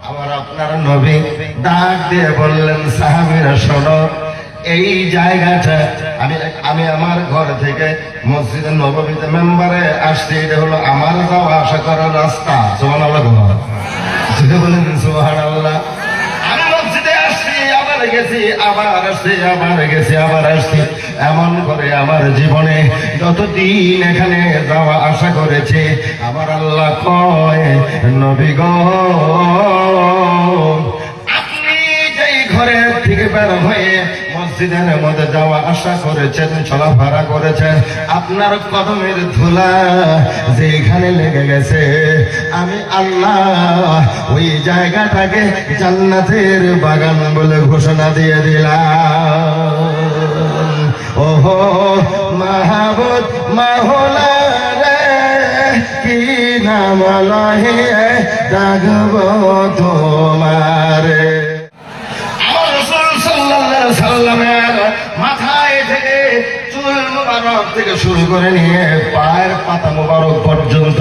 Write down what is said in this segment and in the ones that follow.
আমার আপনার নবী ডাক দিয়ে বললেন, সাহাবীরা শোনো, এই জায়গাটা আমি আমার ঘর থেকে মসজিদে নববীতে মেম্বারে আসছি, এটা হলো আমার যাওয়া আসা করার রাস্তা। সুবহানাল্লাহ বলেন, সুবহানাল্লাহ। আমি মসজিদে আসছি, আবার গেছি, আবার আসছি, আবার গেছি, আবার আসছি। এমন করে আমার জীবনে যতদিন এখানে যাওয়া আশা করেছে, আমার আল্লাহ কয়, নবী গো, আপনি যেই ঘরে থেকে বের হয়ে মসজিদের মধ্যে যাওয়া আশা করেছেন, চলাফেরা করেছেন, আপনার কদমের ধুলা যেখানে লেগে গেছে, আমি আল্লাহ ওই জায়গাটাকে জান্নাতের বাগান বলে ঘোষণা দিয়ে দিলাম। ওহো মাহবুব মাওলা রে, কি নাম লহে ডাকবো তোমারে। সাল্লামের মাথায় থেকে চুল মুবারক থেকে শুরু করে নিয়ে পায়ের পাতা মুবারক পর্যন্ত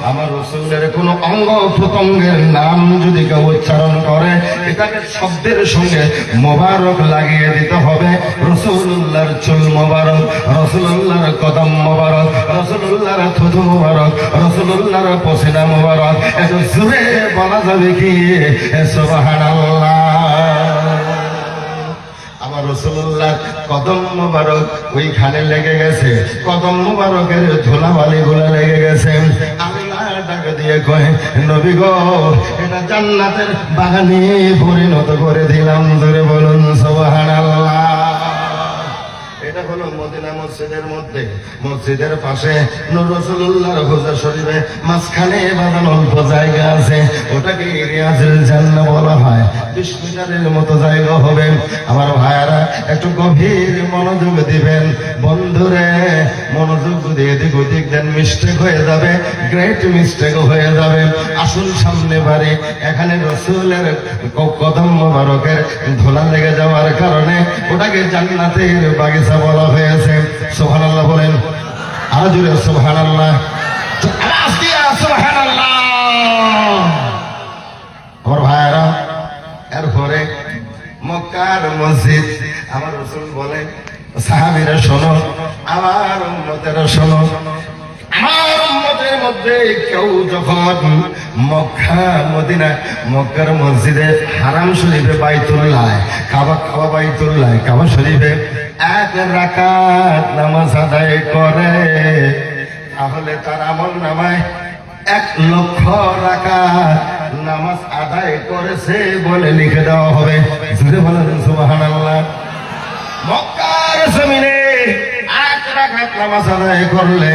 আমার রাসূলের কোন অঙ্গ প্রত্যঙ্গের নাম যদি কেউ উচ্চারণ করে, এটাকে শব্দের সঙ্গে মোবারক লাগিয়ে দিতে হবে। রাসূলুল্লাহর চুল মোবারক, রাসূলুল্লাহর কদম মোবারক, রাসূলুল্লাহর থুতু মোবারক, রাসূলুল্লাহর পসিনা মোবারক। এত জোরে বলা যাবে কি সুবহানাল্লাহ। আমার রাসূলুল্লাহ কদম মুবারক ওইখানে লেগে গেছে, কদম মুবারকের ধুলাবালি গুলো লেগে গেছে। আল্লাহ ডাক দিয়ে কয়, নবী গো, এটা জান্নাতের বাগানে পরিণত করে দিলাম। ধরে বলুন সুবহানাল্লাহ। এটা হলো মদিনা মসজিদের মধ্যে, মসজিদের পাশে নূর রাসূলুল্লাহর হুজুর শরীফে মাঝখানে বাঁধানো অল্প জায়গা আছে, ওটাকে রিয়াজুল জান্নাহ বলা হয়। 20 মিটারের মতো জায়গা হবে। আমার ভাইয়ারা একটু গভীর মনোযোগ দিবেন। বন্ধুরে, মনোযোগ দিয়ে এদিক ওদিক দেন, মিস্টেক হয়ে যাবে, গ্রেট মিস্টেক হয়ে যাবে। আসুন সামনে বাড়ি। এখানে রাসূলের কদম মোবারকের ধুলা লেগে যাওয়ার কারণে ওটাকে জান্নাতের বাগিচা বলা হয়েছে। সুবহানাল্লাহ বলেন, আরো জোরে সুবহানাল্লাহ, আওয়াজ দিয়া সুবহানাল্লাহ। আমার ভাইয়ারা, এরপরে মক্কার মসজিদ। আমার রাসূল বলেন, সাহাবীরা শোনো, আমার উম্মতেরা শোনো, আমার উম্মতের মধ্যে কেউ যখন মক্কা মদিনা মক্কার মসজিদে হারাম শরীফে বাইতুল্লাহ কাবা বাইতুল্লাহ কাবা শরীফে 1 রাকাত নামাজ আদায় করে, তাহলে তার আমল নামায় 1 লক্ষ রাকাত নামাজ আদায় করেছে বলে লিখে দেওয়া হবে। জোরে বলেন সুবহানাল্লাহ। মক্কার জমিনে 1 রাকাত নামাজ আদায় করলে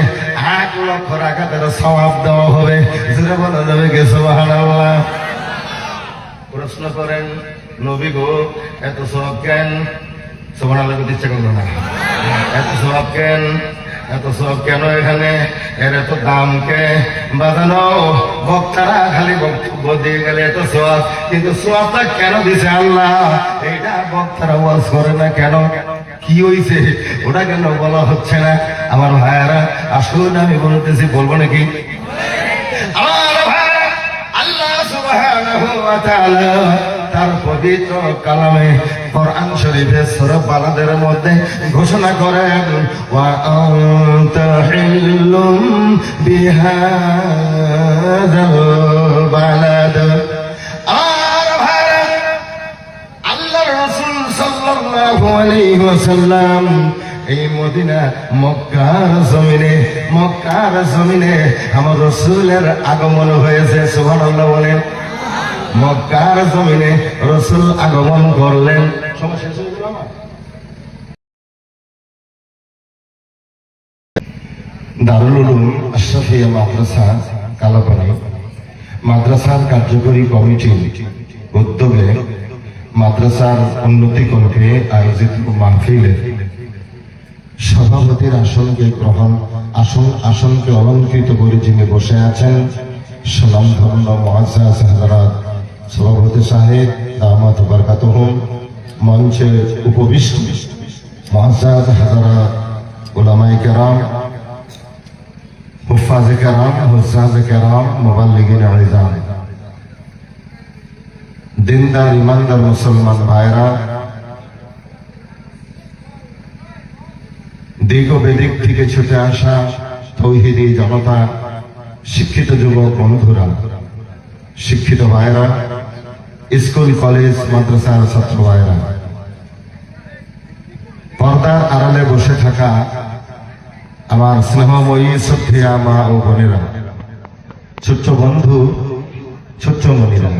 1 লক্ষ রাকাতের সওয়াব দেওয়া হবে। জোরে বলা যাবে কি সুবহানাল্লাহ। প্রশ্ন করেন, নবী গো, এত সওয়াব কেন? সুবহানাল্লাহ বলতে ইচ্ছা করলো না। এত সওয়াব কেন? এত সওয়াব কেন এখানে? এর এত দাম কে? বাজানো বক্তারা খালি বক্তব্য দিয়ে গেলে এত সওয়াব, কিন্তু সওয়াবটা কেন দিছে আল্লাহ? এইটা বক্তারা ওয়াজ করে না কেন? কি হইছে ওটা কেন বলা হচ্ছে না? আমার ভাইয়ারা, আসুন আমি বলতেছি, বলবো নাকি? আমার ভাইয়ারা, আল্লাহ সুবহানাহু ওয়া তাআলা তার পবিত্র কালামে কোরআন শরীফে সূরা বালাদের মধ্যে ঘোষণা করেন, ওয়া আনতা হিল্লুম বিহাযাল বালাদ। আর ভাইরা, আল্লাহর রাসূল সাল্লাল্লাহু আলাইহি ওয়াসাল্লাম এই মদিনা মক্কার জমিনে আমার রাসূলের আগমন হয়েছে। সুবহানাল্লাহ বলেন। মক্কার জমিনে রাসূল আগমন করলেন। দারুল উলুম আশরাফিয়া মাদ্রাসা কালাপানি মাদ্রাসার কার্যকরী কমিটির উদ্যোগে মাদ্রাসার উন্নতিকল্পে আয়োজিত মাহফিলের সভাপতির আসনকে অলঙ্কৃত করে যিনি বসে আছেন, সুনামধন্য মুআজ্জাজ হযরত সভাপতি সাহেব দামাত বারাকাতুহুম, মঞ্চে উপবিষ্ট মুআজ্জাজ হযরত উলামায়ে কেরাম, হুফাজে কেরাম, হুজ্জাজে কেরাম, মুবাল্লিগিন ইজাম, দিনদার ইমানদার মুসলমান ভাইরা, দীর্ঘ বেদিক থেকে ছুটে আসা তৌহিদি জনতা, শিক্ষিত যুবক বন্ধুরা, শিক্ষিত ভাইরা, স্কুল কলেজ মাদ্রাসার ছাত্র ভাইরা, পর্দার আড়ালে বসে থাকা আমার স্নেহময়ী শ্রদ্ধেয়া মা ও বোনেরা, ছোট্ট বন্ধু, ছোট্ট মনিরা,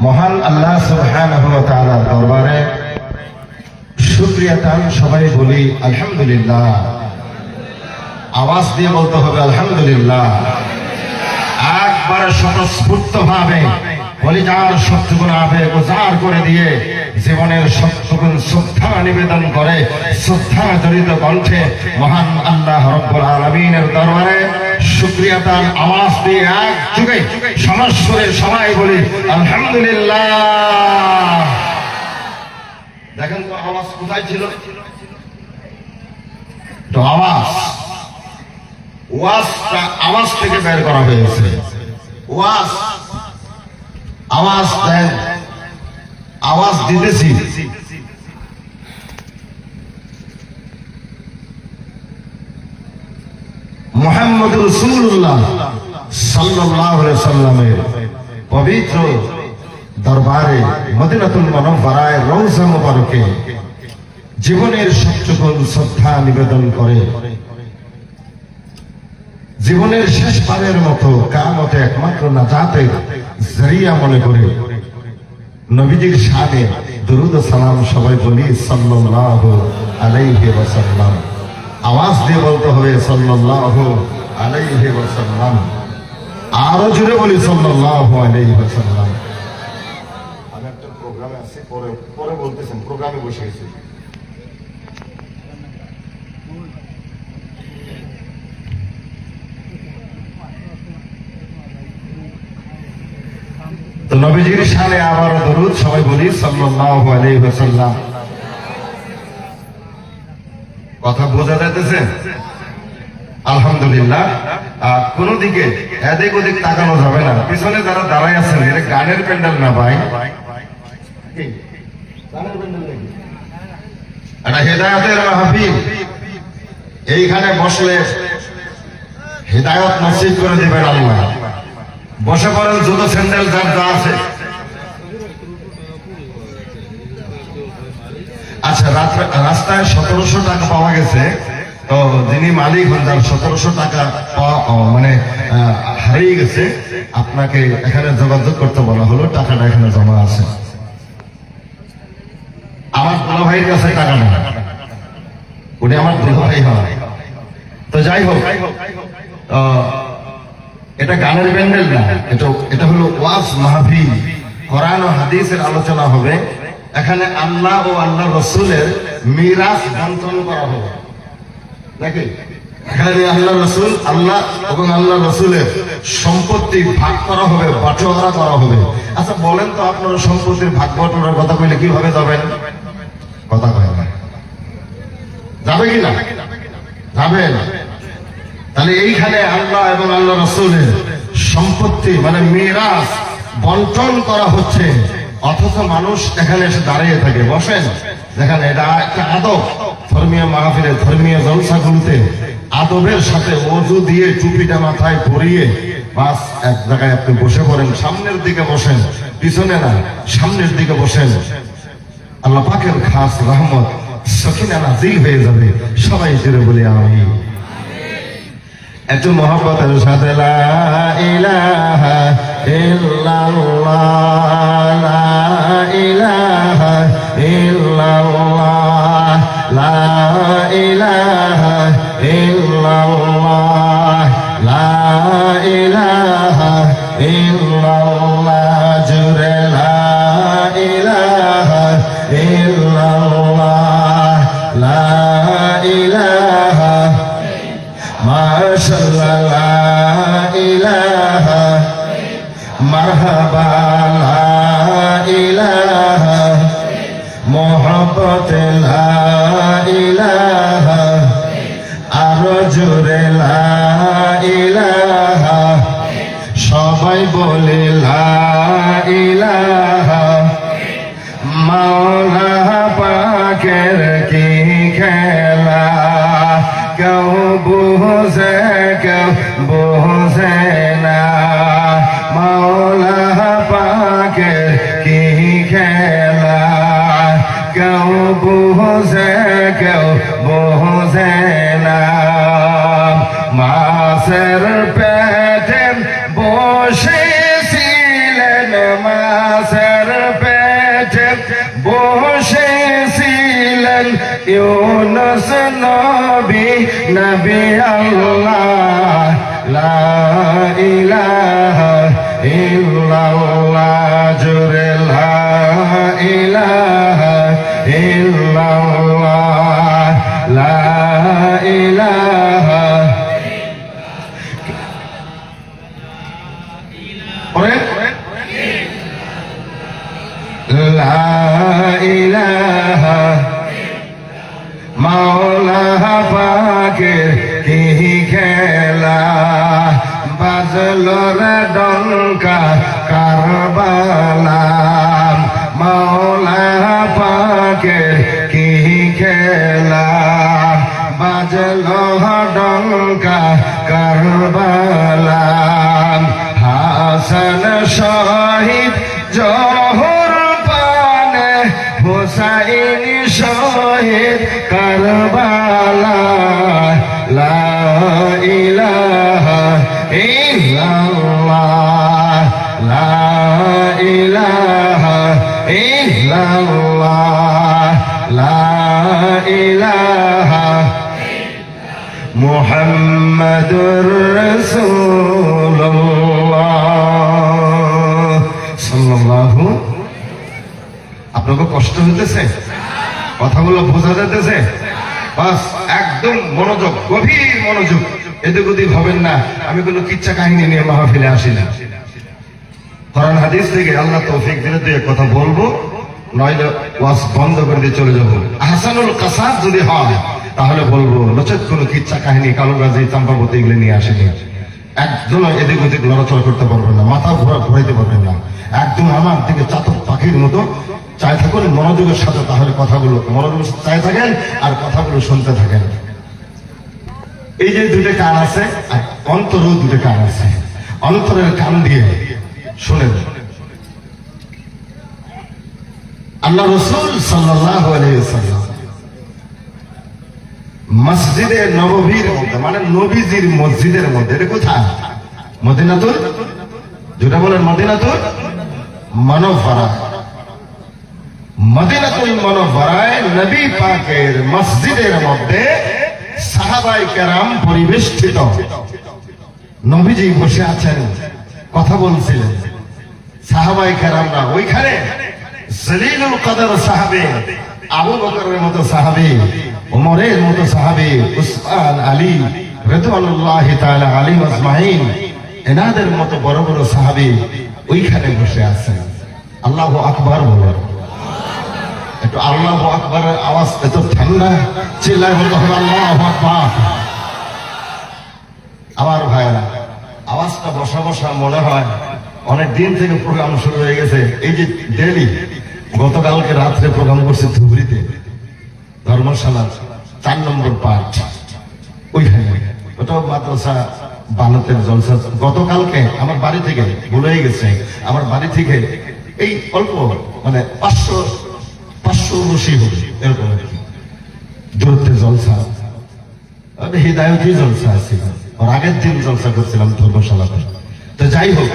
মহান আল্লাহ সুবহানাহু ওয়া তাআলার দরবারে শুকরিয়া তান সবাই বলি আলহামদুলিল্লাহ। আওয়াজ দিয়ে বলতে হবে আলহামদুলিল্লাহ, একবারে স্বতঃস্ফূর্ত ভাবে কলিজার সবটুকুন আবেগ উজাড় করে দিয়ে জীবনের সবটুকুন শ্রদ্ধা নিবেদন করে শ্রদ্ধা জড়িত কণ্ঠে মহান আল্লাহ রাব্বুল আলামিনের দরবারে শুকরিয়া তান আওয়াজ দিয়ে এক যুগে সমস্বরে সবাই বলি আলহামদুলিল্লাহ। দেখেন তো আওয়াজ কোথায় ছিল? তো আওয়াজ থেকে বের করা হয়েছে। আওয়াজ দিতেছি, মুহাম্মদ রাসূলুল্লাহ সাল্লাল্লাহু আলাইহি সাল্লামের পবিত্র দরবারে মদিনাতুল মুনাওয়ারায় রওজা মুবারকে জীবনের সবটুকুন শ্রদ্ধা নিবেদন করে জীবনের শেষ পারের মতো কিয়ামতে একমাত্র নাজাতের জরিয়া মনে করে নবীজির শানে দরুদ ও সালাম সবাই বলি সাল্লাল্লাহু আলাইহি ওয়াসাল্লাম। আওয়াজ দিয়ে বলতে হবে সাল্লাল্লাহু আলাইহি ওয়াসাল্লাম, আরো জোরে বলি সাল্লাল্লাহু আলাইহি ওয়াসাল্লাম। আমি একটা প্রোগ্রামে আছি, পরে বলতেছেন, প্রোগ্রামে বসে গেছি। তো নবীজির শানে আবার দরুদ সবাই বলি সাল্লাল্লাহু আলাইহি ওয়াসাল্লাম। কথা বোঝা যাইতেছে? আলহামদুলিল্লাহ। কোন দিকে এদিক ওদিক তাকানো যাবে না। পিছনে যারা দাঁড়ায় আছেন, এটা গানের প্যান্ডেল না ভাই, এটা হেদায়েতের মাহফিল। এইখানে বসলে হেদায়েত নসিব করে দিবেন আল্লাহ। বসে পড়েন, জুতো স্যান্ডেল যার যা আছে। আচ্ছা, রাস্তায় 1700 টাকা পাওয়া গেছে। তো যিনি মালিক হন, যার 1700 টাকা মানে হারিয়ে গেছে, আপনাকে এখানে যোগাযোগ করতে বলা হলো। টাকাটা এখানে জমা আছে। আমার দুলা ভাইয়ের কাছে টাকা না, উনি আমার দুলা ভাই হয়। তো যাই হোক, এটা গানের প্যান্ডেল না, এটা হলো ওয়াজ মাহফিল। কোরআন ও হাদিসের আলোচনা হবে। এখানে আল্লাহ ও আল্লাহ রসুলের মিরাস বন্টন করা হবে নাকি? এখানে আল্লাহ রসুল, আল্লাহ এবং আল্লাহ রসুলের সম্পত্তি ভাগ করা হবে, বাটোয়ারা করা হবে। আচ্ছা বলেন তো, আপনারা সম্পত্তির ভাগ বাটোয়ারার কথা কইলে কিভাবে যাবেন? কথা কয় না, যাবে কিনা? যাবেন। তাহলে এইখানে আল্লাহ এবং আল্লাহ রসুলের সম্পত্তি মানে মিরাস বন্টন করা হচ্ছে, অথচ মানুষ এখানে এসে দাঁড়িয়ে থাকে। বসেন, দেখেন এটা একটা আদব। ধর্মীয় মাহফিলে, ধর্মীয় জলসাগুলোতে আদবের সাথে ওযু দিয়ে টুপিটা মাথায় পরিয়ে বাস এক জায়গায় আপনি বসে পড়েন। সামনের দিকে বসেন, পিছনে না, সামনের দিকে বসেন। আল্লাহ পাকের খাস রহমত সকিনা নাজিল হয়ে যাবে। সবাই জুড়ে বলি আমিন। একটু মহব্বতের সাথে লা ইলাহা ইল্লাল্লাহ, লা ইলাহা ইল্লাল্লাহ, লা ইলাহা ইল্লাল্লাহ, লা ইলাহা ইল্লাল্লাহ, জুরে লা ইলাহা ইল্লাল্লাহ, লা ইলাহা মাশাআল্লাহ, লা ইলাহা মারহাবা, লা ইলাহা মোহাব্বত, লা ইলাহা আরো জোরে, লা ইলাহা সব সবাই বলে লা ইলাহা মাওলা পাকের কি খেলা কেউ বুঝে কেউ বুঝে না মাওলা পাকের কি খেলা কেউ বুঝে কেউ বুঝে না মাছের পেটে বসেছিলেন মাছের পেটে বসেছিলেন ইউনুস নবী নবী আল্লাহ লা ইলাহা ইল্লাল্লাহ জোরে লা ইলাহা ইল্লাল্লাহ লা ইলাহা লা ইলাহা মাওলা পাকের কি খেলা বাজলো রে ডঙ্কা কারবালা মাওলা পাকের কি খেলা বাজলো ডঙ্কা কারবালা হাসান শহীদ জহর পানে হুসাইন শহীদ কারবালা লা ইলাহা ইল্লাল্লাহ লা ইলাহা ইল্লাল্লাহ লা ইলাহা মুহাম্মাদুর রাসূলুল্লাহ সাল্লাল্লাহু। আপনাকে কষ্ট হইতেছে? কথাগুলো বোঝা যাইতেছে? বাস একদম মনোযোগ, গভীর মনোযোগ, এদিক ওদিক হবেন না। আমি কোনো কিচ্ছা কাহিনী নিয়ে মাহফিলে আসি না। কোরআন হাদিস থেকে আল্লাহ তৌফিক দিলে দুই কথা বলবো, নইলে ওয়াজ বন্ধ করে দিয়ে চলে যাবো। আহসানুল কাসাস যদি হয় তাহলে বলবো, নচেত কোনো কিচ্ছা কাহিনী কালোগাজি চাম্পাবতী এগুলো নিয়ে আসেনি। একদম এদিক ওদিক লড়াচড়া করতে পারবেন না, মাথা ঘোরাইতে পারবেন না। একদম আমার দিকে চাতক পাখির মতো চাই থাকুন মনোযোগের সাথে, তাহলে কথাগুলো মনোযোগ চাই থাকেন আর কথাগুলো শুনতে থাকেন। এই যে দুটো কান আছে আর অন্তরেও দুটো কান আছে, অন্তরের কান দিয়ে শুনেন। আল্লাহ রাসূল সাল্লাল্লাহু আলাইহি ওয়াসাল্লাম মসজিদে নববীর মধ্যে, মানে নবীজির মসজিদের মধ্যে, এটা কোথায়? মদিনাতুল, যেটা বলেন মদিনাতুল মুনাওয়ারা। মদিনাতুল মুনাওয়ারায় নবী পাকের মসজিদের মধ্যে সাহাবায়ে কেরাম পরিবেষ্টিত, নবীজি বসে আছেন, কথা বলছিলেন। সাহাবায়ে কেরামরা ওইখানে জলিলুল কদর সাহাবী আবু বকরের মতো সাহাবী, ওমরের মতো সাহাবী, উসমান, আলী রাদিয়াল্লাহু তাআলা আলাইহিম আজমাইন, এনাদের মতো বড় বড় সাহাবী ওইখানে বসে আছেন। আল্লাহু আকবার বলেন। একটু আল্লাহু আকবারের আওয়াজ এত ঠান্ডা, চিল্লায় বলতে হবে আল্লাহু আকবার। আমার ভাইরা, আওয়াজটা বসা বসা মনে হয় অনেক দিন থেকে প্রোগ্রাম শুরু হয়ে গেছে। এই যে ডেলি, গতকালকে রাত্রে প্রোগ্রাম করছে ধুবড়িতে, ধর্মশালা 4 নম্বর পার্ট, ওইখানে ওটাও মাদ্রাসা বানাতের জলসা। গতকালকে আমার বাড়ি থেকে ভুলে গেছে, আমার বাড়ি থেকে এই অল্প মানে 500 হবে এরকম আর কি দূরত্বের জলসা, হিদায়তী জলসা আছে। আর আগের দিন জলসা করছিলাম ধর্মশালাতে। তো যাই হোক,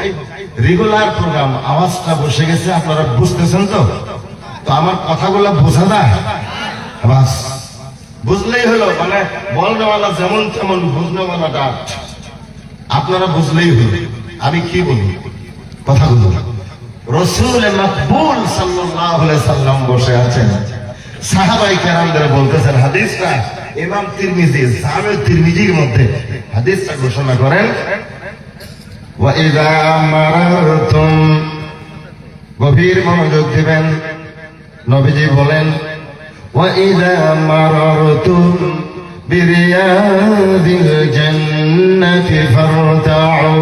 রেগুলার প্রোগ্রাম, আওয়াজটা বসে গেছে, আপনারা বুঝতেছেন তো? তো আমার কথাগুলো বোঝা যায়? বাস বুঝলেই হলো, মানে বলনেওয়ালা যেমন তেমন, বুঝনেওয়ালা ডাট, আপনারা বুঝলেই হলো আমি কি বলি। কথাগুলো রাসূল মাকবুল সাল্লাল্লাহু আলাইহি সাল্লাম বসে আছেন, সাহাবায়ে কেরামদের বলতেছেন। হাদিসটা ইমাম তিরমিজি, জামে তিরমিজির মধ্যে হাদিসটা ঘোষণা করেন, ওয়া ইযা মারারতুম, গভীর মনোযোগ দিবেন। নবীজি বলেন, ওয়া ইযা মারারতুম বিরিয়াদিল জান্নাতি ফারতাউ,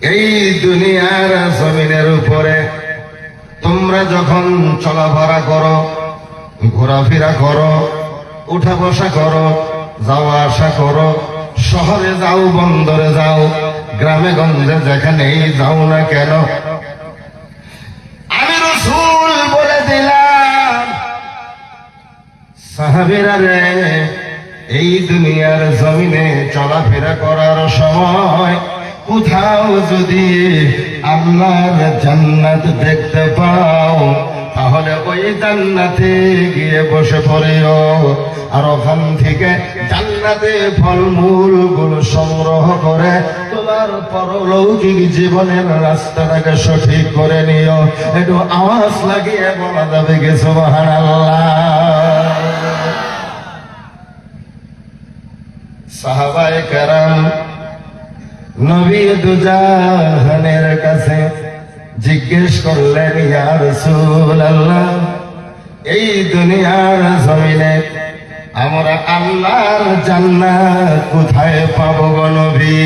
এই দুনিয়ার জমিনের উপরে তোমরা যখন চলাফেরা করো, ঘোরাফেরা করো, উঠা বসা করো, যাওয়া আসা করো, শহরে যাও, বন্দরে যাও, গ্রামে গঞ্জে যেখানেই যাও না কেন, আমি রাসূল বলে দিলাম সাহাবীরা রে, এই দুনিয়ার জমিনে চলাফেরা করার সময় কোথাও যদি আল্লাহর জান্নাত দেখতে পাও, তাহলে ওই জান্নাতে গিয়ে বসে পড়িও, আর ওখান থেকে জান্নাতে ফলমূল গুলো সংগ্রহ করে তোমার পরলৌকিক জীবনের রাস্তাটাকে সঠিক করে নিও। একটু আওয়াজ লাগিয়ে বলা যাবে কি সুবহানাল্লাহ? সাহাবায়ে কেরাম নবী দুজাহানের কাছে জিজ্ঞেস করলেন, ইয়া রাসূলুল্লাহ, এই দুনিয়ার জমিনে আমরা আল্লাহর জান্নাত কোথায় পাবো গো নবী?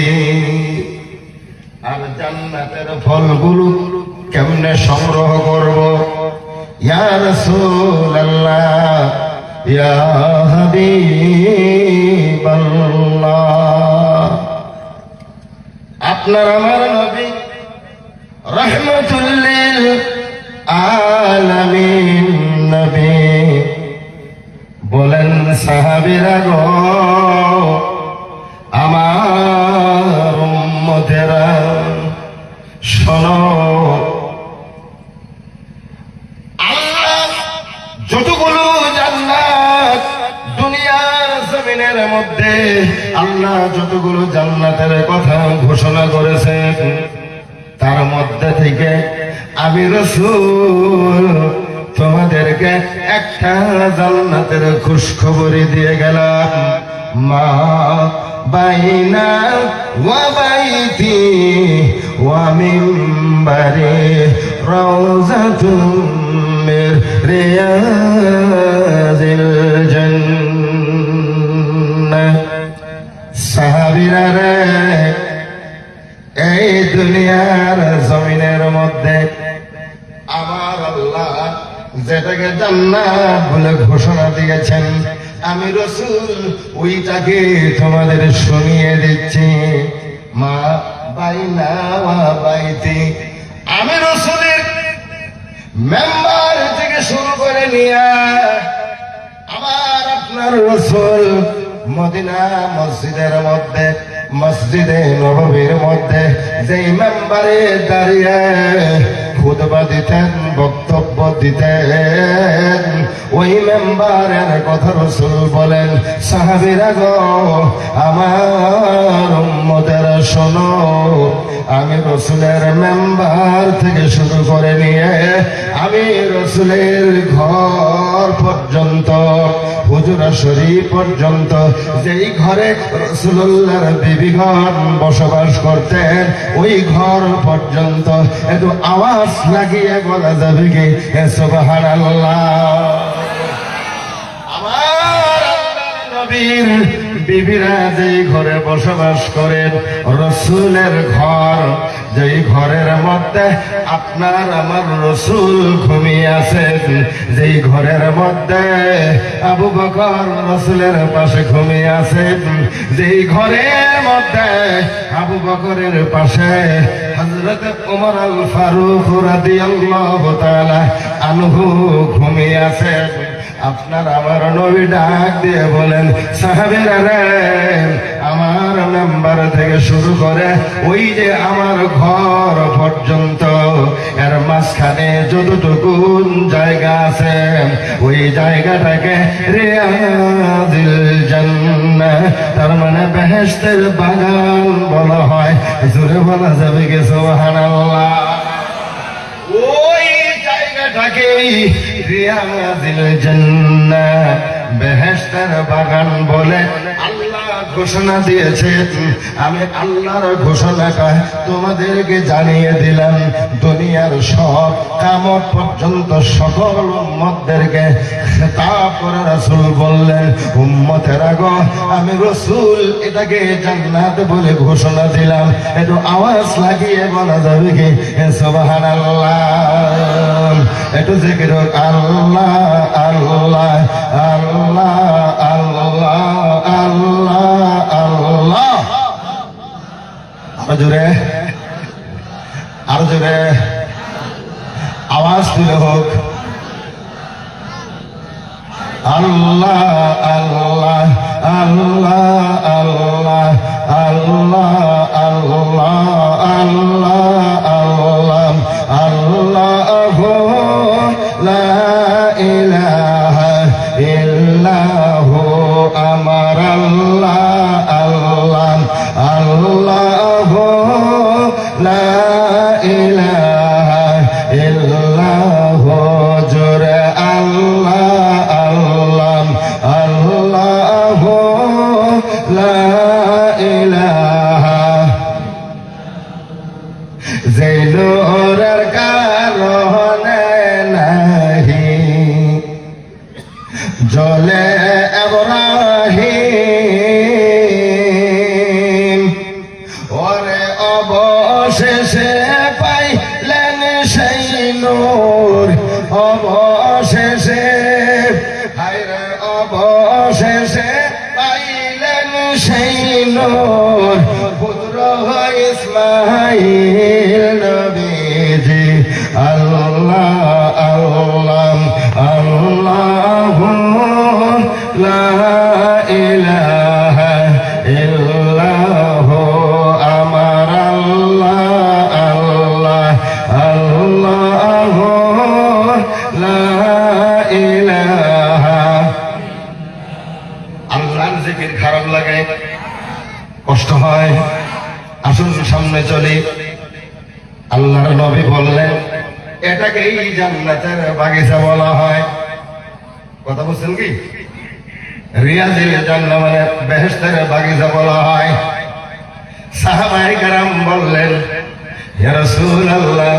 আর জান্নাতের ফলগুলো কেমনে সংগ্রহ করব? ইয়া রাসূলুল্লাহ, ইয়া হাবিবাল্লাহ, আপনার আমার নবী রাহমাতুল লিল আলামিন নবী বলেন, সাহাবীরা গো, আমার উম্মতেরা শোনো, আল্লাহ যতগুলো জান্নাত দুনিয়ার জমিনের মধ্যে, আল্লাহ যতগুলো জান্নাতের কথা ঘোষণা করেছেন, তার মধ্যে থেকে আমি রাসূল তোমাদেরকে একটা জান্নাতের খুশখবরি দিয়ে গেলাম। মা বাইনা ওয়া বাইতি ওয়া মিম্বারি রাউযাতুম মির রিয়াজিল জান্নাহ। সাহাবীরা রে, এই দুনিয়ার জমিনের মধ্যে আমার আল্লাহ যেটাকে জান্নাত বলে ঘোষণা দিয়েছেন, আমি রাসূল ওইটাকে তোমাদের শুনিয়ে দিচ্ছি। মা বাইনা ওয়া বাইতি, আমি রাসূলের মেম্বার থেকে শুরু করে নিয়ে আমার আপনার রাসূল মদিনা মসজিদের মধ্যে, মসজিদে নববীর মধ্যে যেই মেম্বারে দাঁড়িয়ে খুতবা দিতেন, বক্তব্য দিতেন, ওই মেম্বারের কথা রাসূল বলেন, সাহাবীরা গো, আমার উম্মতেরা শোনো, আমি রাসূলের মেম্বার থেকে শুরু করে নিয়ে আমি রাসূলের ঘর পর্যন্ত, হুজরা শরীফ পর্যন্ত, যেই ঘরে রাসূলুল্লাহর বিবিগণ বসবাস করতেন, ওই ঘর পর্যন্ত একটু আওয়াজ লাগিয়ে বলা যাবে কি সুবহানাল্লাহ? আমার আল্লাহর নবীর বিবিরা যেই ঘরে বসবাস করেন, রাসূলের ঘর, যেই ঘরের মধ্যে আপনার আমার রাসূল ঘুমিয়ে আছেন, যেই ঘরের মধ্যে আবু বকর রাসূলের পাশে ঘুমিয়ে আছেন, যেই ঘরের মধ্যে আবু বকরের পাশে হযরত ওমর আল ফারুক রাদিয়াল্লাহু তাআলা আনহু ঘুমিয়ে আছেন, আপনার আমার নবী ডাক দিয়ে বলেন, সাহাবীরা রে, আমার মেম্বার থেকে শুরু করে ওই যে আমার ঘর পর্যন্ত, এর মাঝখানে যতটুকু জায়গা আছে, ওই জায়গাটাকে রিয়াজিল জান্নাহ, তার মানে বেহেশতের বাগান বলা হয়। জোরে বলা যাবে কি সুবহানাল্লাহ? ওই জায়গাটাকেই রিয়াজিল জান্নাহ, বেহেশতের বাগান বলে আল্লাহ ঘোষণা দিয়েছেন, আমি আল্লাহর ঘোষণাটা তোমাদেরকে জানিয়ে দিলাম। দুনিয়ার সব কিয়ামত পর্যন্ত সকল উম্মতদেরকে খেতাব করে রাসূল বললেন, উম্মতেরা গো, আমি রাসূল এটাকে জান্নাত বলে ঘোষণা দিলাম। একটু আওয়াজ লাগিয়ে বলা যাবে কি সুবহানাল্লাহ? একটু জিকির আল্লাহ আল্লাহ আল্লাহ আল্লাহ আল্লাহ আল্লাহ। আরো জোরে, আরো জোরে আওয়াজ তুলে হোক। আল্লাহ আল্লাহ আল্লাহ আল্লাহ আল্লাহ আল্লাহ আল্লাহ আল্লাহ লা ইলাহা ইল্লাহু আমার আল্লাহ আল্লাহ আল্লাহ লা ইলাহা ইল্লাহু জোরে আল্লাহ আল্লাহ আল্লাহ লা ইলাহা। যে নূরের কারণে নাহি জ্বলে ইব্রাহিম, ওরে অবশেষে পাইলেন সেই নূর, অবশেষে হায়রে অবশেষে পাইলেন সেই নূর, পুত্র ইসমাঈল নবীজি। আল্লাহ আল্লাহ আল্লাহ লা ইলাহা ইল্লাহু আমার আল্লাহ আল্লাহ আল্লাহ লা ইলাহা। আল্লাহর জিকির খারাপ লাগে, কষ্ট হয়, আসুন সামনে চলি। আল্লাহর নবী বললেন এটাকেই জান্নাতের বাগিচা বলা হয়। কথা বুঝছেন কি? রিয়াজিল জান্নাত মানে বেহেশতের বাগিচা বলা হয়। সাহাবায়ে কেরাম বললেন, ইয়া রাসূলুল্লাহ,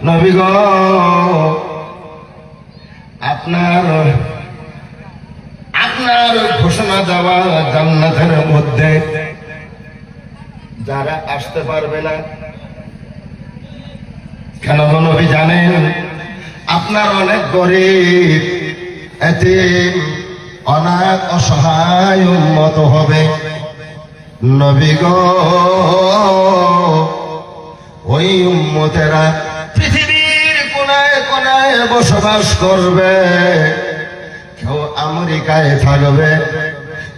নবী গো, আপনার ঘোষণা দেওয়া জান্নাতের মধ্যে যারা আসতে পারবে না কেন গো নবী? জানেন আপনার অনেক গরিব, এতিম, অনাথ, অসহায় উম্মত হবে। নবী গো, ওই উম্মতেরা পৃথিবীর কোনায় কোনায় বসবাস করবে। কেউ আমেরিকায় থাকবে,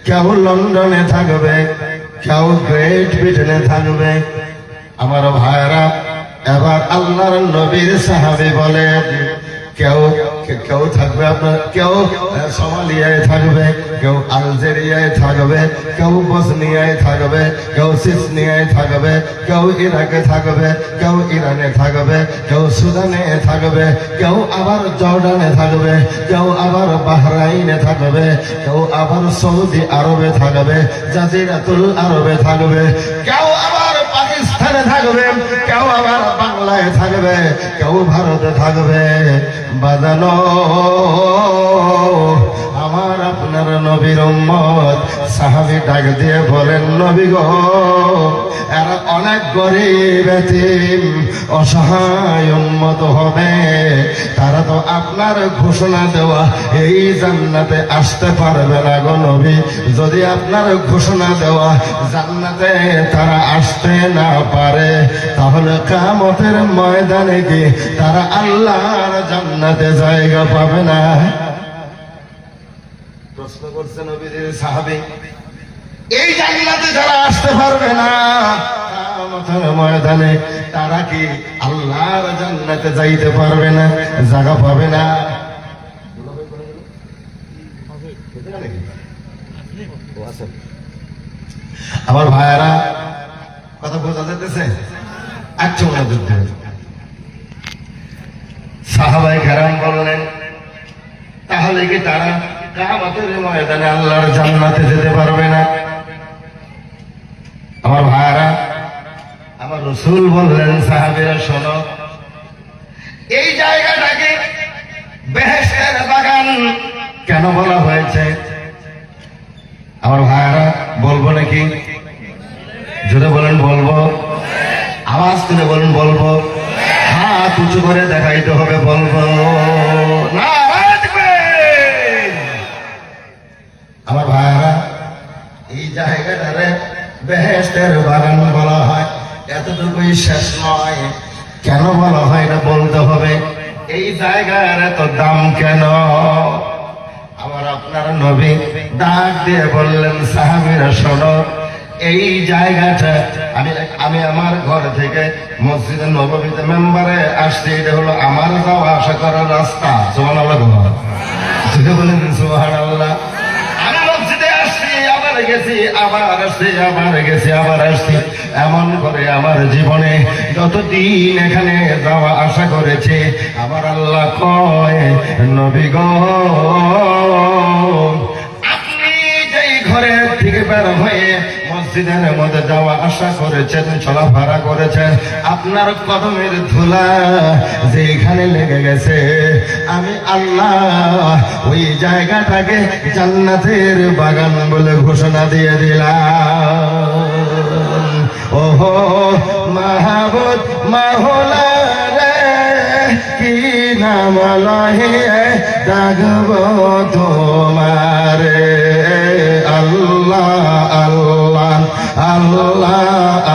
কেউ লন্ডনে থাকবে, কেউ গ্রেট ব্রিটেনে থাকবে। আমার ভাইরা, এবার আল্লাহর নবীর সাহাবী বলেন, কেউ থাকবে আপনার, কেউ সোমালিয়ায় থাকবে, কেউ আলজেরিয়ায় থাকবে, কেউ বসনিয়ায় থাকবে, কেউ সিসনিয়ায় থাকবে, কেউ ইরাকে থাকবে, কেউ ইরানে থাকবে, কেউ সুদানে থাকবে, কেউ আবার জর্ডানে থাকবে, কেউ আবার বাহরাইনে থাকবে, কেউ আবার সৌদি আরবে থাকবে, জাজিরাতুল আরবে থাকবে, কেউ আবার পাকিস্তানে থাকবে, কেউ আবার বাংলায় থাকবে, কেউ ভারতে থাকবে। বাজানো আমার আপনার নবীর উম্মত সাহাবী ডাক দিয়ে বলেন, নবী গো, এরা অনেক গরিব, এতিম, অসহায় উম্মত হবে। তারা তো আপনার ঘোষণা দেওয়া এই জান্নাতে আসতে পারবে না গো নবী। যদি আপনার ঘোষণা দেওয়া জান্নাতে তারা আসতে না পারে, তাহলে কিয়ামতের ময়দানে কি তারা আল্লাহর জান্নাতে জায়গা পাবে না? প্রশ্ন করছে নবীর সাহাবী, এই জান্নাতে যারা আসতে পারবে না কিয়ামতের ময়দানে তারা কি আল্লাহর জান্নাতে যাইতে পারবে না, জায়গা পাবে না? আমার ভাইয়ারা, কথা বোঝা যেতেছে? আচ্ছা, সাহাবায়ে কেরাম বললেন, তাহলে কি তারা কিয়ামতের ময়দানে আল্লাহর জান্নাতে যেতে পারবে না? আমার রাসূল বললেন, সাহাবীরা শোনো, এই জায়গাটাকে বেহেশতের বাগান কেন বলা হয়েছে? আমার ভাইয়ারা বলবো নাকি? জোরে বলেন বলবো, আওয়াজ তুলে বলেন বলবো, হাত উঁচু করে দেখাইতে হবে বলবো না। আমার ভাইয়ারা, এই জায়গাটারে বেহেশতের বাগান বলা হয়, এতটুকুই শেষ নয়। কেন বলা হয় এটা বলতে হবে। এই জায়গার এত দাম কেন? আমার আপনার নবী ডাক দিয়ে বললেন, সাহাবীরা শোনো, এই জায়গাটা আমি আমার ঘর থেকে মসজিদে নববীতে মেম্বারে আসছি, এটা হলো আমার যাওয়া আসা করার রাস্তা। সুবহানাল্লাহ বলেন, সুবহানাল্লাহ। আমি মসজিদে আসছি, আবার গেছি, আবার আসছি, আবার গেছি, আবার আসছি। এমন করে আমার জীবনে যতদিন এখানে যাওয়া আশা করেছে, আমার আল্লাহ কয়, নবী গো, আপনি যেই ঘরে থেকে বের হয়ে মসজিদের মধ্যে যাওয়া আশা করেছেন, চলাফেরা করেছেন, আপনার কদমের ধুলা যেখানে লেগে গেছে, আমি আল্লাহ ওই জায়গাটাকে জান্নাতের বাগান বলে ঘোষণা দিয়ে দিলাম। ওহো মাহবুব মাওলা রে, কি নাম লহে ডাকব তোমারে, আল্লাহ আল্লাহ আল্লাহ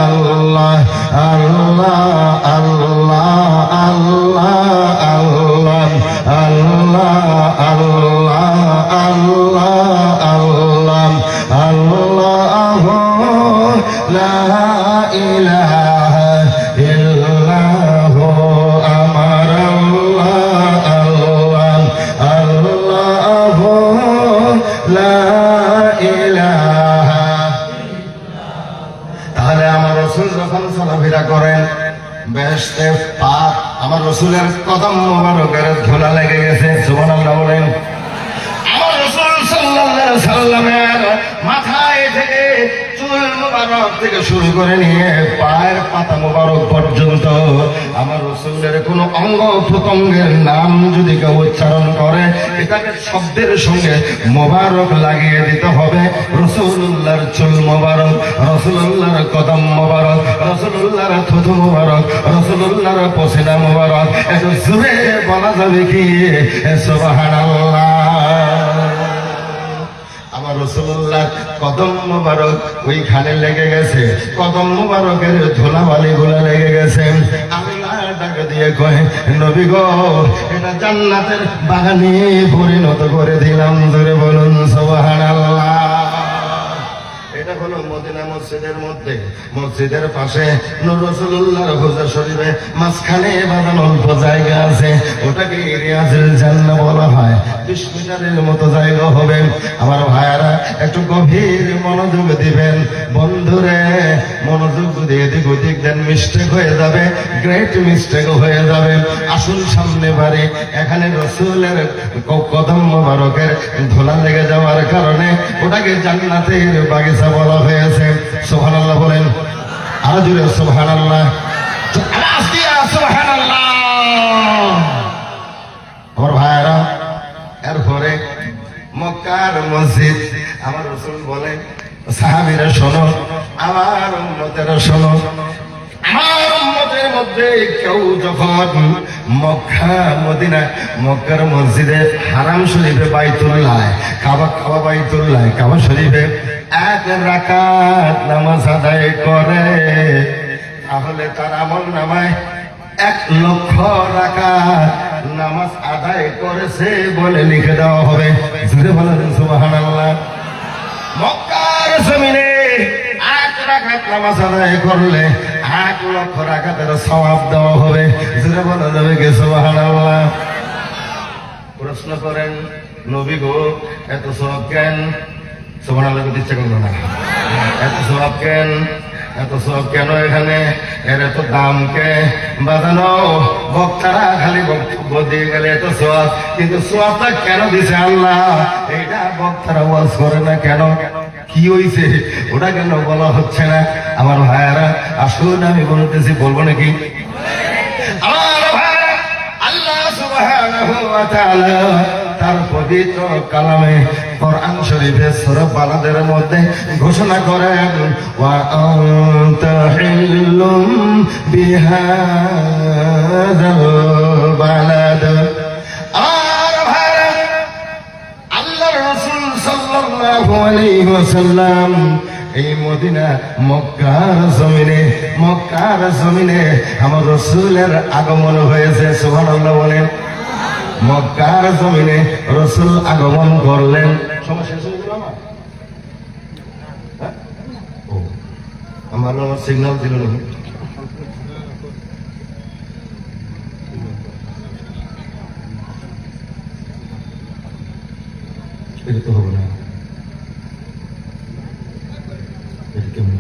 আল্লাহ আল্লাহ আল্লাহ আল্লাহ আল্লাহ আল্লাহ আল্লাহ আল্লাহ আল্লাহ লা ইলাহা ইল্লাল্লাহ, আমার আল্লাহ আল্লাহ আল্লাহ লা ইলাহা। তাহলে আমার রাসূল যখন চলাফেরা করেন, বেহেশতে পাক আমার রাসূলের কদম মোবারকের ধুলা লেগে গেছে। সুবহানাল্লাহ বলেন। আমার রাসূল সাল্লাল্লাহু আলাইহি সাল্লামের মাথায় থেকে চুল মোবারক থেকে শুরু করে নিয়ে পায়ের পাতা মোবারক পর্যন্ত আমার রাসূলের কোন অঙ্গ প্রত্যঙ্গের নাম যদি কেউ উচ্চারণ করে, এটাকে শব্দের সঙ্গে মোবারক লাগিয়ে দিতে হবে। রাসূলুল্লাহর চুল মোবারক, রাসূলুল্লাহর কদম মোবারক, রাসূলুল্লাহর থুতু মোবারক, রাসূলুল্লাহর পসিনা মোবারক। এত জোরে বলা যাবে কি সুবহানাল্লাহ? আমার রাসূলুল্লাহ কদম মোবারক ওইখানে লেগে গেছে, কদম মোবারকের ধুলাবালি গুলো লেগে গেছে। আল্লাহ ডাক দিয়ে কয়, নবী গো, এটা জান্নাতের বাগানে পরিণত করে দিলাম। ধরে বলুন সুবহানাল্লাহ। এটা হলো মদিনা মসজিদের মধ্যে, মসজিদের পাশে নূর রাসূলুল্লাহর হুজুর শরীফে মাঝখানে বাগান অল্প জায়গা আছে, ওটাকে রিয়াজুল জান্নাহ বলা হয়। 20 মিটারের মতো জায়গা হবে। আমার ভাইয়ারা একটু গভীর মনোযোগ দিবেন। বন্ধুরে, মনোযোগ যদি এদিক ওদিক দেন, মিস্টেক হয়ে যাবে, গ্রেট মিস্টেক হয়ে যাবে। আসুন সামনে বাড়ি। এখানে রাসূলের কদম মোবারকের ধুলা লেগে যাওয়ার কারণে ওটাকে জান্নাতের বাগিচা বলা হয়েছে। সুবহানাল্লাহ বলেন, আরো জোরে সুবহানাল্লাহ, আওয়াজ দিয়া সুবহানাল্লাহ। আমার ভাইয়ারা, এরপরে মক্কার মসজিদ। আমার রাসূল বলেন, সাহাবীরা শোনো, আমার উম্মতেরা শোনো, আমার উম্মতের মধ্যে কেউ যখন মক্কা মদিনা মক্কার মসজিদে হারাম শরীফে বাইতুল্লাহ কাবা বাইতুল্লাহ কাবা শরীফে 1 রাকাত নামাজ আদায় করে, তাহলে তার আমল নামায় 1 লক্ষ রাকাত নামাজ আদায় করেছে বলে লিখে দেওয়া হবে। জোরে বলেন সুবহানাল্লাহ। মক্কার জমিনে 1 রাকাত নামাজ আদায় করলে 1 লক্ষ রাকাতের সওয়াব দেওয়া হবে। জোরে বলা যাবে কি সুবহানাল্লাহ? প্রশ্ন করেন, নবী গো, এত সওয়াব কেন? সুবহানাল্লাহ বলতে ইচ্ছা করলো না। এত সওয়াব কেন? এত সওয়াব কেন এখানে? এর এত দাম কে? বাজানো বক্তারা খালি বক্তব্য দিয়ে গেলে এত সওয়াব, কিন্তু সওয়াবটা কেন দিছে আল্লাহ? এইটা বক্তারা ওয়াজ করে না কেন? কি হইছে ওটা কেন বলা হচ্ছে না? আমার ভাইয়ারা আসুন আমি বলতেছি, বলবো নাকি? আমার ভাইয়ারা, আল্লাহ সুবহানাহু ওয়া তাআলা তার পবিত্র কালামে কোরআন শরীফে সূরা বালাদের মধ্যে ঘোষণা করেন, ওয়া আনতা হিল্লুম বিহাযাল বালাদ। আর ভাইরা, আল্লাহর রাসূল সাল্লাল্লাহু আলাইহি ওয়াসাল্লাম এই মদিনা মক্কার জমিনে আমার রাসূলের আগমন হয়েছে। সুবহানাল্লাহ বলেন। মক্কার জমিনে রাসূল আগমন করলেন। সমস্যা শেষ হয়ে গেল আমার? আমার সিগন্যাল দিল না। এটা তো হবে না, এটা কেমন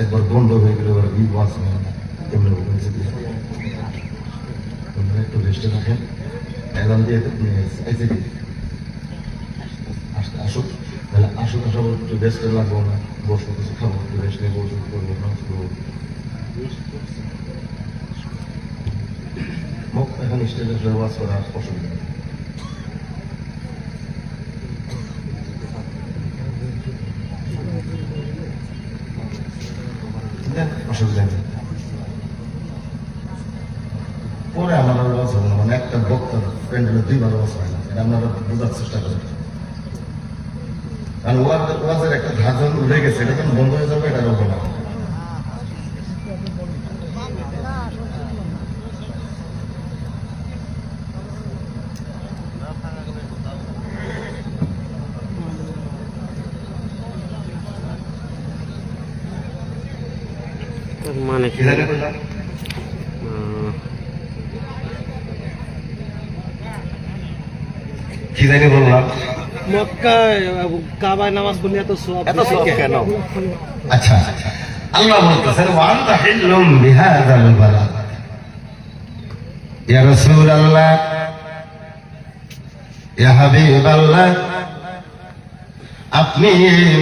একবার বন্ধ হয়ে গেলে এবার ওয়াজ কেমন একটু রেস্টে থাকেন। এলাম দিয়ে আসুক, তাহলে আসুক, আসা একটু রেস্টে লাগবো না, বসবো, কিছু খাবো, একটু রেস্ট নিয়ে বসবো, করবো, এখন স্টেজে ওয়াজ করা অসুবিধা নেই। অসুবিধা নেই। পরে আমার লস হবে না, মানে একটা বক্তার প্যান্ডেলে দুইবার লস হয় না, এটা আপনারা বোঝার চেষ্টা করেন। কারণ ওয়াজের একটা ধাজন উঠে গেছে, এটা যখন বন্ধ হয়ে যাবে এটা হবে না। মানে কি জানি বললাম? মক্কায় কাবায় নামাজ পড়লে এত সওয়াব কেন? আচ্ছা, আল্লাহ বলতেছেন, ওয়া আনতা হিল্লুম বিহাযাল বালাদ। ইয়া রাসূলুল্লাহ, ইয়া হাবিবাল্লাহ, আপনি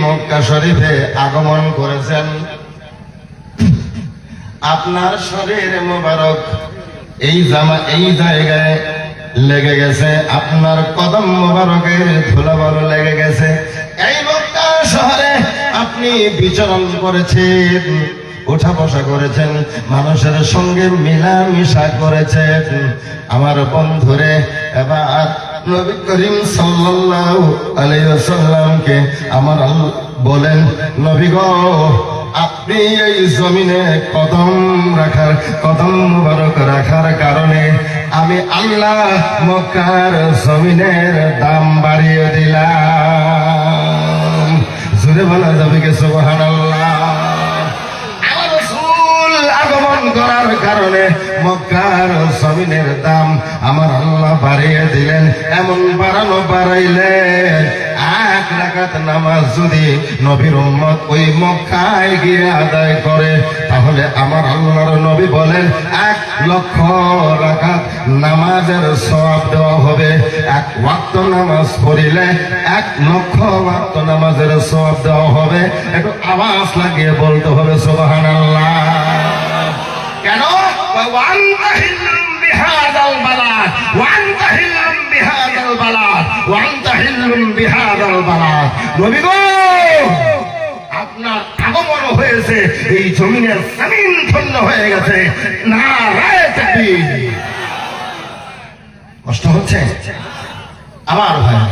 মক্কা শরীফে আগমন করেছেন। আপনার শরীর মোবারক এই জায়গায় লেগে গেছে, আপনার কদম মোবারকের ধুলাবালু লেগে গেছে। এই মক্কা শহরে আপনি বিচরণ করেছেন, উঠা বসা করেছেন, মানুষের সঙ্গে মিলামিশা করেছেন। আমার বন্ধুরে, এবার নবী করিম সাল্লাল্লাহু আলাইহি ওয়াসাল্লামকে আমার বলেন, নবী গো, আপনি এই জমিনে কদম মুবারক রাখার কারণে আমি আল্লাহ মক্কার জমিনের দাম বাড়িয়ে দিলাম। জোরে বলা যাবে কি সুবহানাল্লাহ? আমার রাসূল আগমন করার কারণে মক্কার জমিনের দাম আমার আল্লাহ বাড়িয়ে দিলেন। এমন বাড়াইলেন, 1 রাকাত নামাজ যদি নবীর উম্মত ওই মক্কায় গিয়ে আদায় করে, তাহলে আমার আল্লাহর নবী বলেন 1 লক্ষ রাকাত নামাজের সওয়াব দেওয়া হবে। 1 ওয়াক্ত নামাজ পড়িলে 1 লক্ষ ওয়াক্ত নামাজের সওয়াব দেওয়া হবে। একটু আওয়াজ লাগিয়ে বলতে হবে সুবহানাল্লাহ। কেন? আপনার আগমন হয়েছে, এই জমিনের জমিন ধন্য হয়ে গেছে। নারায়ে তাকবীর। কষ্ট হচ্ছে আমার ভাই,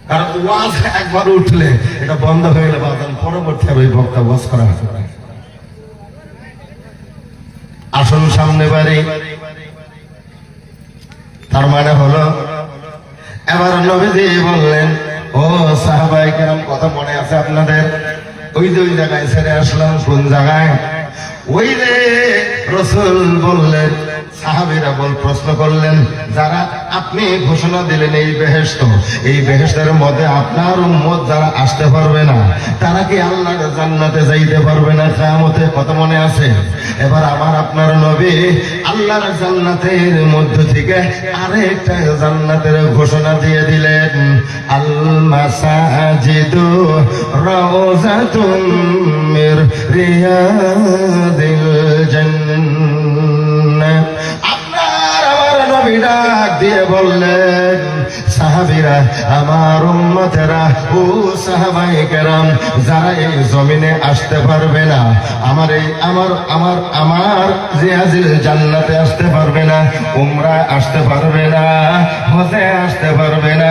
কারণ ওয়াজ একবার উঠলে এটা বন্ধ হয়ে গেলে পরবর্তী আর ওই বক্তা ওয়াজ করা হবে। আসুন সামনে বাড়ি, তার মানে হলো এবার নবীজি বললেন, ও সাহাবায়ে কেরাম, কথা মনে আছে আপনাদের? ওই জায়গায় ছেড়ে আসলাম, কোন জায়গায়? ওই যে রাসূল বললেন, সাহাবীরা প্রশ্ন করলেন, যারা আপনি ঘোষণা দিলেন এই বেহেশতের মধ্যে আপনার উম্মত যারা আসতে পারবে না, তারা কি আল্লাহর জান্নাতে যাইতে পারবে না কিয়ামতে? কত মনে আছে? এবার আমার আপনার নবী আল্লাহর জান্নাতের মধ্য থেকে আরেকটা জান্নাতের ঘোষণা দিয়ে দিলেন, আল মাসাজিদু রাউযাতুম মির রিয়াদিল জান্নাহ। আপনার আমার নবী ডাক দিয়ে বললেন, সাহাবীরা, আমার উম্মতেরা, ও সাহাবায়ে কেরাম, যারা এই জমিনে আসতে পারবে না, আমার জিয়াজিল জান্নাতে আসতে পারবে না, উমরা আসতে পারবে না, হজে আসতে পারবে না,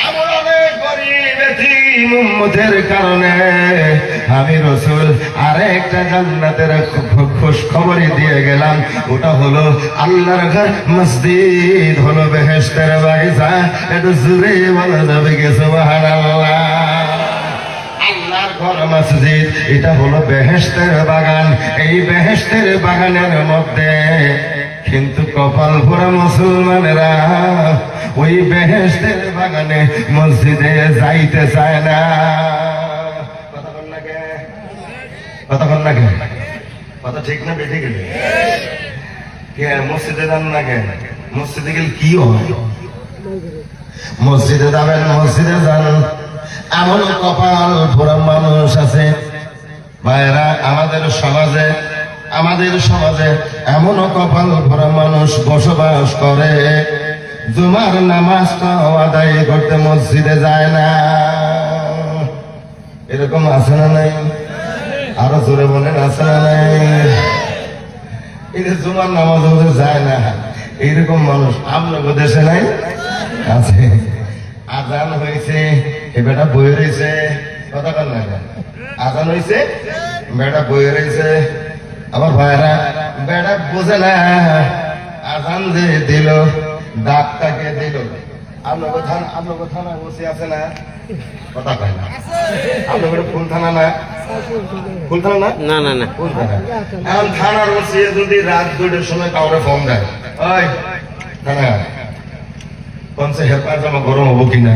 আমার অনেক গরীব এতিম উম্মতের কারণে আমি রাসূল আরেকটা জান্নাতের খুশ খবরই দিয়ে গেলাম। ওটা হলো আল্লাহর ঘর, মসজিদ হলো বেহেশতের বাগিচা। একটু জোরে বলা যাবে কি সুবহানাল্লাহ। আল্লাহর ঘর মসজিদ, এটা হলো বেহেশতের বাগান। এই বেহেশতের বাগানের মধ্যে কিন্তু কপাল ভরা মুসলমানেরা ওই বেহেশতের বাগানে মসজিদে যাইতে চায় না। কতক্ষণ লাগে? কথা ঠিক না বেঠে গেলে কে মসজিদে যান না? কে মসজিদে গেলে কি হয়? মসজিদে যাবেন, মসজিদে যান, এমন কপাল ভরা মানুষ আছে ভাইরা আমাদের সমাজে এমনও কপাল ভরা মানুষ বসবাস করে, জুমার নামাজটা আদায় করতে মসজিদে যায় না। এরকম আছে না নাই? আরো জোরে বলেন, আছে না নাই? এই যে জুমার নামাজ ওদের যায় না, এইরকম মানুষ আপনার দেশে নাই? আছে। আজান হয়েছে, এ বেটা বই রয়েছে, কথা কর না, আজান হয়েছে, বেটা বই রয়েছে। আমার ভাইরা, বেটা বোঝে না আজান যে দিল, ডাকটাকে দিল। আপনার থানা বসে আছে না? কথা কয় না। আপনার কোন থানা? না কোন থানা? না না না কোন থানা? এখন থানার বসে যদি রাত 2টার সময় কাউরে ফোন দেয়, ওই থানা কনসে হেলপার জামা গরম হবো কিনা?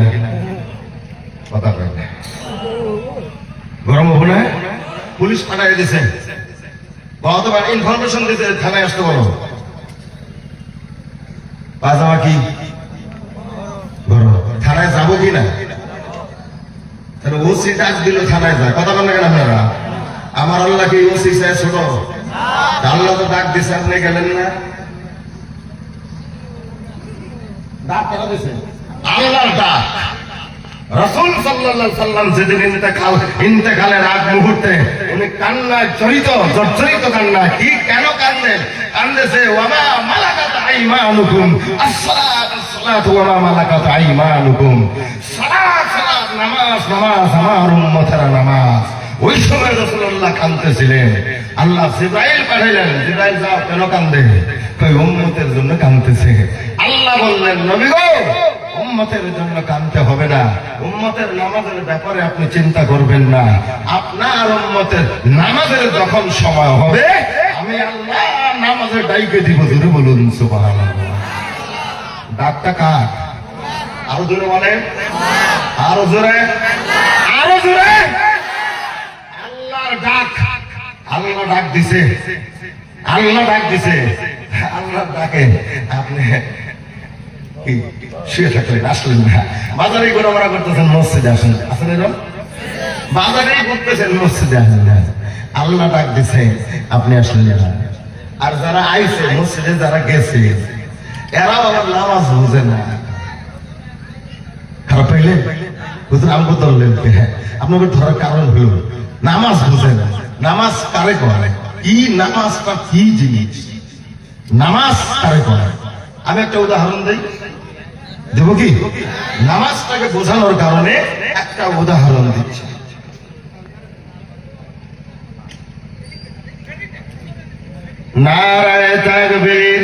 কথা কয় না। গরম হবো না? পুলিশ পাঠাই দিছে, অথবা ইনফরমেশন দিতে থানায় আসতে বলো। পাজামা কি গরম, থানায় যাবো কিনা? তাহলে ওসি ডাক দিল থানায় যায়, কথা বলেন কেন আপনারা? আমার আল্লাহ কি ওসি চায় ছোট? আল্লাহ তো ডাক দিছে, আপনি গেলেন না? ডাক কেন দিছে? আল্লাহর ডাক। রাসূল সাল্লাল্লাহু আলাইহি সাল্লাম যেদিন ইন্তেকালের আগ মুহূর্তে উনি কান্নায় জর্জরিত কান্না। কি কেন কান্দেন? কান্দেছে ওয়ামা মালাকাত আইমানুকুম, আসসালাতু ওয়ামা মালাকাত আইমানুকুম। সালাত নামাজ, আমার উম্মতেরা নামাজ। ওই সময় রাসূলুল্লাহ কাঁদতেছিলেন। আল্লাহ জিবরাইল পাঠাইলেন, জিবরাইল যাও, কেন কান্দে? কই উম্মতের জন্য কাঁদতেছে। আল্লাহ বললেন, নবী গো, উম্মতের জন্য কাঁদতে হবে না, উম্মতের নামাজের ব্যাপারে আপনি চিন্তা করবেন না। আপনার উম্মতের নামাজের যখন সময় হবে, আমি আল্লাহ নামাজের ডাইকে দিব। জোরে বলুন সুবহানাল্লাহ। ডাকটা কার? আরো জোরে বলেন, আরো জোরে, আরো জোরে। আল্লাহর ডাক। আল্লাহ ডাক দিছে, আল্লাহ ডাক দিছে। আল্লাহর ডাকে আপনি শুয়ে থাকলেন, আসলেন না। বাজারে ঘোরাফেরা করতেছেন, মসজিদে আসেন, আসেন এরকম বাজারে ঘুরতেছেন, মসজিদে আসেন না। আল্লাহ ডাক দিছে, আপনি আসলেন না। আর যারা আইছে মসজিদে, যারা গেছে, এরাও আবার নামাজ বুঝে না। খারাপ পাইলেন? হুজুর আমাকে ধরলেন, আপনাকে ধরার কারণ হলো নামাজ বুঝে না। নামাজ কারে করে? কি নামাজটা কি জিনিস? নামাজ কারে করে? আমি একটা উদাহরণ দিই, দেব কি? নামাজটাকে বোঝানোর কারণে একটা উদাহরণ দিচ্ছি। নারায়ে তাকবীর।